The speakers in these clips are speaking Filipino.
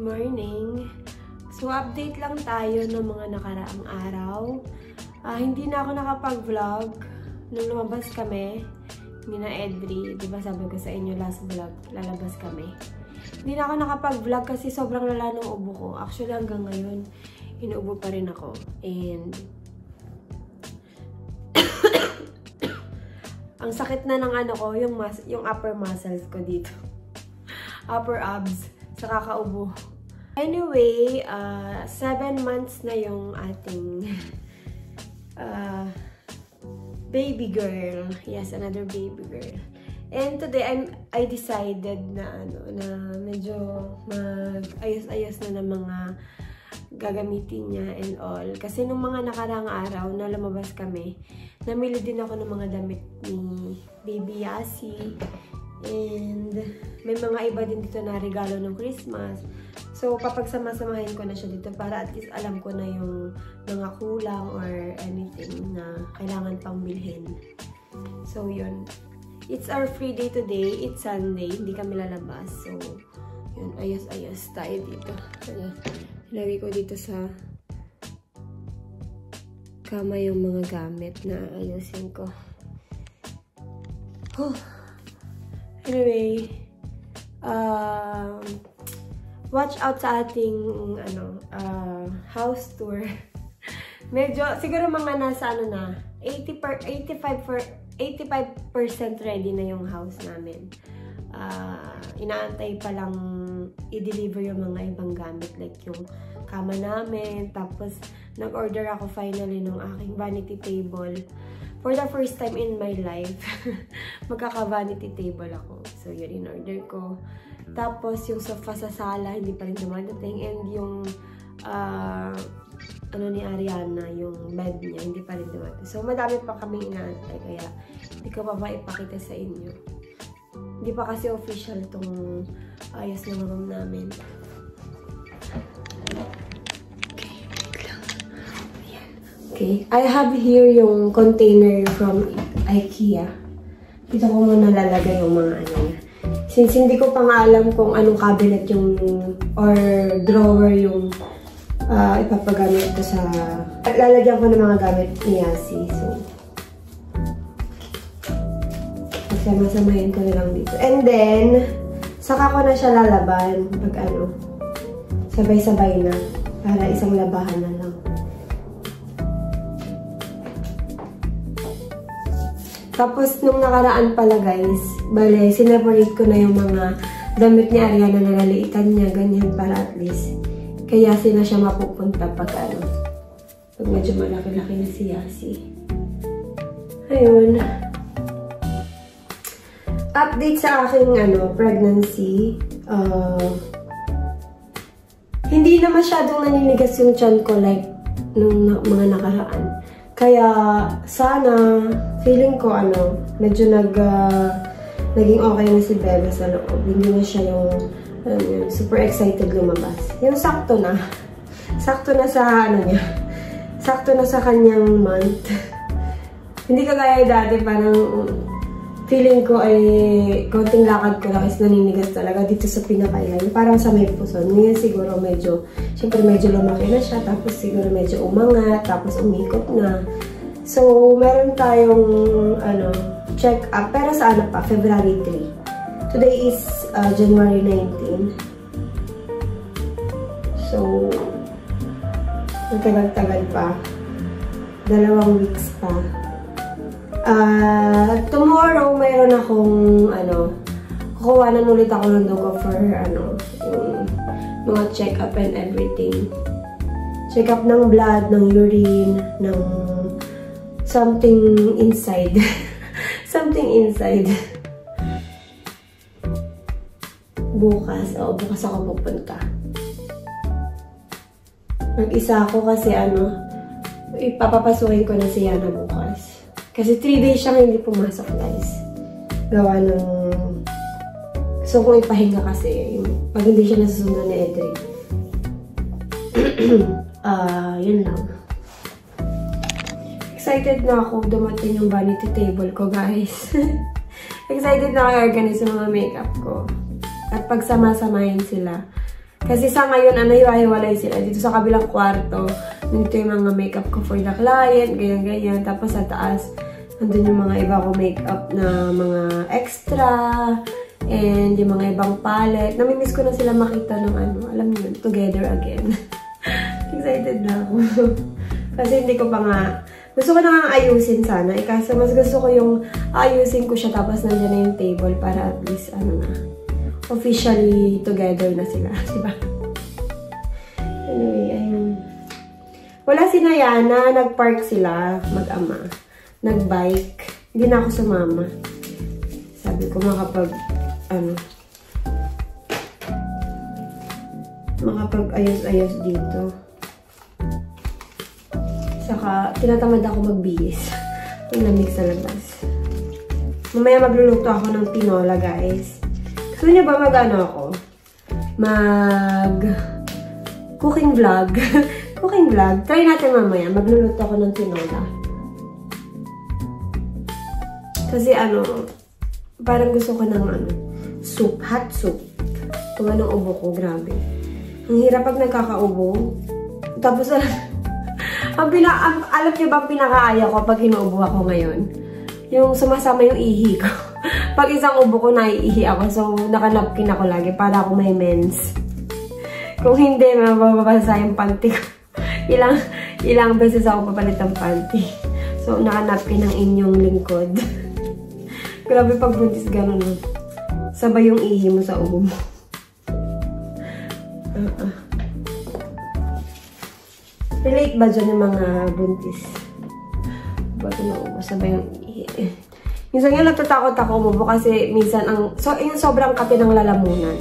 morning. So, update lang tayo ng mga nakaraang araw. Hindi na ako nakapag-vlog nung lumabas kami ni na Edri. Diba sabi ko sa inyo last vlog, lalabas kami. Hindi na ako nakapag-vlog kasi sobrang lala ng ubo ko. Actually, hanggang ngayon, inuubo pa rin ako. And ang sakit na ng ano ko, yung upper muscles ko dito. Upper abs. Sa kakaubo. Anyway, 7 months na yung ating baby girl. Yes, another baby girl. And today, I decided na medyo mag-ayos-ayos na ng mga gagamitin niya and all. Kasi nung mga nakarang araw na lumabas kami, namili din ako ng mga damit ni Baby Yasi. And may mga iba din dito na regalo ng Christmas. So, papagsama-samahin ko na siya dito para at least alam ko na yung mga kulang or anything na kailangan pang bilhin. So, yun. It's our free day today. It's Sunday. Hindi kami lalabas. So, yun. Ayos-ayos tayo dito. Ilagay ko dito sa kama yung mga gamit na ayusin ko. Anyway, watch out sa ating house tour. Medyo, siguro mga nasa na, 85% ready na yung house namin. Inaantay pa lang i-deliver yung mga ibang gamit like yung kama namin. Tapos, nag-order ako finally ng aking vanity table. For the first time in my life, magkaka-vanity table ako. So, yun, in-order ko. Tapos, yung sofa sa sala, hindi pa rin dumadating. And yung, ni Ariana, yung bed niya, hindi pa rin dumadating. So, madami pa kaming inaantay. Kaya, hindi ko pa maipakita sa inyo. Hindi pa kasi official itong ayos ng room namin. Okay, I have here yung container from IKEA. Dito ko muna lalagay yung mga ano niya. Since hindi ko pa nga alam kung anong cabinet yung, or drawer yung ipapagamit ko sa, lalagyan ko ng mga gamit ni Yasi. So, masamahin ko na lang dito. And then, saka ko na siya lalaban pag sabay-sabay na. Para isang labahan na lang. Tapos, nung nakaraan pala guys, bale, sineparate ko na yung mga damit ni Ariana na nalaliitan niya, ganyan, para at least. Kaya sila siya mapupunta pag pag medyo malaki-laki na si Yasi. Ayun. Update sa aking, pregnancy. Hindi na masyadong naninigas yung tiyan ko like nung mga nakaraan. Kaya, sana, feeling ko, medyo naging okay na si Bebe sa loob. Hindi na siya yung, super excited lumabas. Yung sakto na. Sakto na sa, sakto na sa kanyang month. Hindi kagaya dati, parang, feeling ko ay, konting lakad ko lang is naninigas talaga dito sa pinakailan. Parang sa may puson. Ngayon siguro medyo, syempre medyo lumaki na siya, tapos siguro medyo umangat, tapos umikot na. So, meron tayong, check-up. Pero sa pa? February 3. Today is January 19. So, matagal-tagal pa. 2 weeks pa. Tomorrow, mayroon akong, kukuhanan ulit ako ng dugo for, yung mga check-up and everything. Check-up ng blood, ng urine, ng something inside. Something inside. Bukas. Bukas ako pupunta. Mag-isa ako kasi, ipapapasukin ko na si Yana bukas. Kasi 3 days siyang hindi pumasok, guys. Gawa ng... So, kung ipahinga kasi, pag hindi siya nasusunod ni Edri. Yun lang. Excited na ako dumating yung vanity table ko, guys. Excited na ako i-organize yung mga makeup ko. At pagsama-samahin sila. Kasi sa ngayon, hiwa-hiwalay sila. Dito sa kabilang kwarto, nandito yung mga makeup ko for the client, ganyan-ganyan. Tapos sa taas, nandun yung mga iba ko makeup na mga extra, and yung mga ibang palette. Namimiss ko na sila makita ng alam niyo yun, together again. Excited na ako. Kasi hindi ko pa nga, gusto ko na nga ayusin sana. Kasi mas gusto ko yung ayusin ko siya tapos nandiyan na yung table para at least, officially together na sila. Diba? Anyway, ayun. Wala si Nayana, nag-park sila, mag-ama. Nag-bike. Hindi na ako sumama. Sabi ko makapag-ayos-ayos dito. Saka, tinatamad ako magbihis. Ang lamig sa labas. Mamaya magluluto ako ng tinola, guys. Gusto niyo ba cooking vlog? Cooking vlog. Try natin mamaya. Magluluto ako ng tinola. Kasi parang gusto ko ng soup. Hot soup. Kung anong ubo ko. Grabe. Ang hirap pag nagkakaubo. Tapos, alam niyo ba ang pinakaaya ko pag inuubo ako ngayon? Yung sumasama yung ihi ko. Pag isang ubo ko, naiihi ako. So, nakanapkin ako lagi para ako may mens. Kung hindi, mababasa yung panty ko. Ilang beses ako papalit ng panty. So, nakanapkin ng inyong lingkod. Grabe pag buntis gano'n. Sabay yung ihi mo sa ubo mo. Relate ba dyan yung mga buntis? Ba't naubo? Sabay yung ihi. Minsan nga natatakot ako umubo kasi minsan yung sobrang kape ng lalamunan.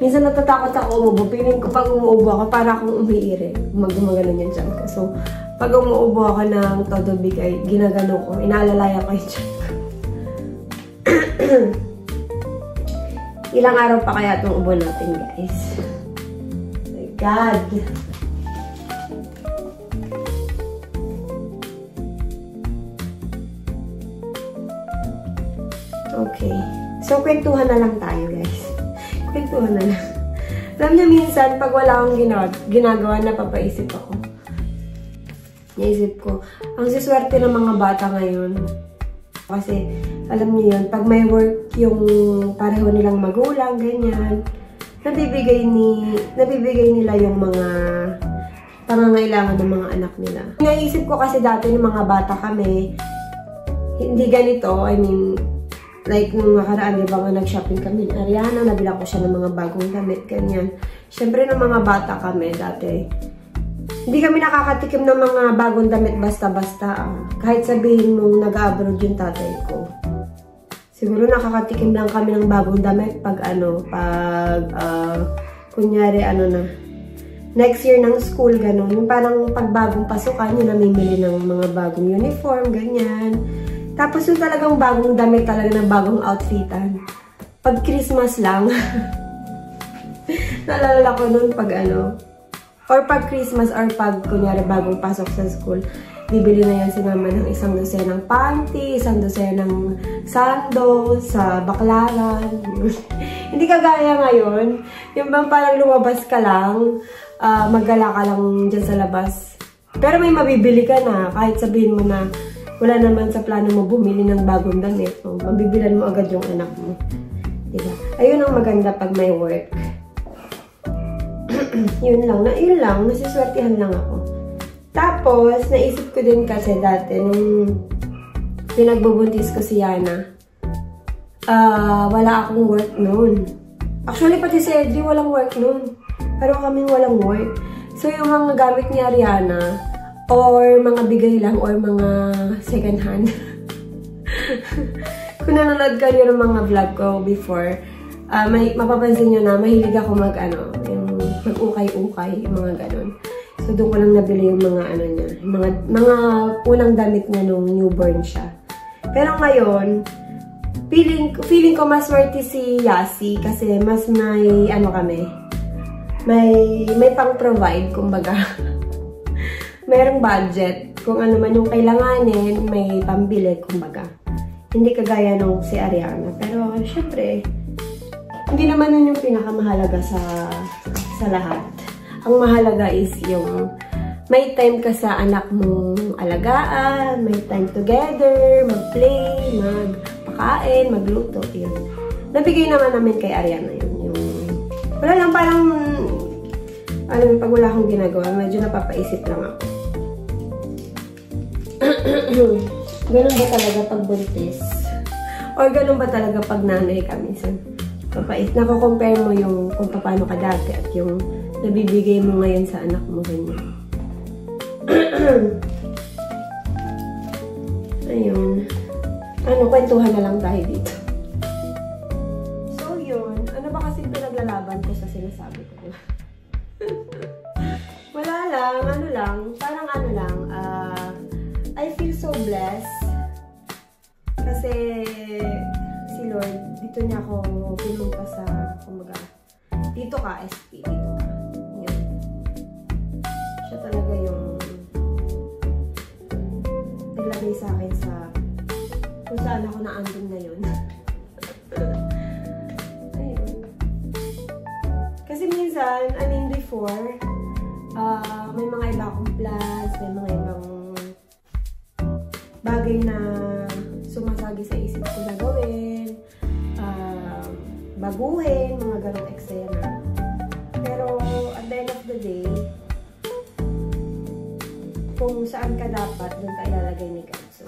Minsan natatakot ako umubo. Piling ko pag umuubo ako para akong umiiri. Gumaganon yung tiyan ko. So, pag umuubo ako ng todo bigay, ginagano ko. Inaalalaya ko yung tiyan ko. Ilang araw pa kaya itong ubo natin, guys. Oh my God! Okay. So, kwentuhan na lang tayo, guys. Kwentuhan na lang. Alam niyo, minsan, pag wala akong ginagawa, napapaisip ako. Naisip ko, ang siswerte ng mga bata ngayon. Kasi, alam niyo yun, pag may work yung pareho nilang magulang, ganyan, nabibigay nila yung mga pangangailangan ng mga anak nila. Naisip ko kasi dati ng mga bata kami, hindi ganito, I mean, like, nung nakaraan, di ba nga nag-shopping kami ni Ariana, nabila ko siya ng mga bagong damit, ganyan. Siyempre, nung mga bata kami dati, hindi kami nakakatikim ng mga bagong damit basta-basta. Kahit sabihin mong nag-abroad yung tatay ko. Siguro nakakatikim lang kami ng bagong damit pag kunyari, next year ng school, gano'n. Yung parang pag bagong pasukan, yung namimili ng mga bagong uniform, ganyan. Tapos yung talagang bagong damit, talaga ng bagong outfitan. Pag Christmas lang. Naalala ko nun pag or pag Christmas or pag kunyari bagong pasok sa school, bibili na yan si mama ng 1 dosenang panty, 1 dosenang sando, sa baklaran. Hindi kagaya ngayon. Yung bang parang lumabas ka lang, maggala ka lang dyan sa labas. Pero may mabibili ka na, kahit sabihin mo na wala naman sa plano mo bumili ng bagong damit. Mabibilan mo agad yung anak mo. Diba? Ayun ang maganda pag may work. Yun lang. Nasiswertihan lang ako. Tapos, naisip ko din kasi dati, nung pinagbubuntis ko si Yana, wala akong work noon. Actually, pati si Edri walang work noon. Pero kaming walang work. So, yung mga gamit ni Ariana, or mga bigay lang, or mga second hand. Kung nanonood kayo ng mga vlog ko before, mapapansin nyo na mahilig ako mag-ukay-ukay, yung mga ganon. So, doon ko lang nabili yung mga niya, mga unang damit niya nung newborn siya. Pero ngayon, feeling ko mas worthy si Yasi kasi mas may, may pang-provide, kumbaga. Mayroong budget. Kung ano man yung kailanganin, may pambili, kumbaga. Hindi kagaya nung si Ariana. Pero, syempre, hindi naman yun yung pinakamahalaga sa sa lahat. Ang mahalaga is yung may time ka sa anak mong alagaan, may time together, mag-play, magpakain, magluto, yun. Nabigay naman namin kay Ariana yun. Yung, wala lang, parang, pag wala akong ginagawa, medyo napapaisip lang ako. Ganun ba talaga pag buntis? Or ganun ba talaga pag nanay kami? So, nako-compare mo yung kung paano ka dati at yung nabibigay mo ngayon sa anak mo, ganyan. Ayun. Kwentuhan na lang tayo dito. So, yun. Ano ba kasi pinaglalaban ko sa sinasabi ko? Wala lang. Parang I feel so blessed. Kasi, si Lord, dito niya ako pinunta sa, kumbaga, dito ka, SP, dito ka. Yun. Siya talaga yung naglagay sa akin sa kung saan ako naandun na yun. Ayun. Kasi minsan, before, may mga iba akong plans, may mga ibang bagay na sumasagi sa isip ko na gawin, baguhin, mga ganong eksena. Pero, at the end of the day, kung saan ka dapat, doon ka ilalagay ni God. So,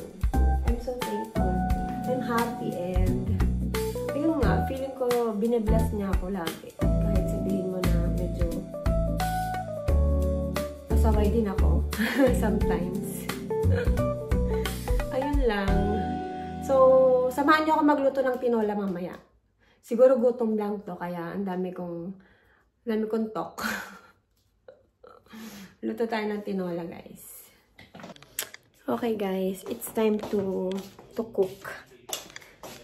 I'm so thankful. I'm happy and ayun nga, feeling ko binibless niya ako lagi. Kahit sabihin mo na medyo pasaway din ako sometimes. Ayun lang. So, samahan niyo ako magluto ng tinola mamaya. Siguro gutom lang to, kaya ang dami kong talk. Luto tayo ng tinola, guys. Okay guys, it's time to cook.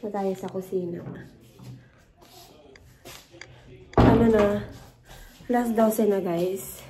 Na tayo sa kusina. Ano na, last 12 na guys.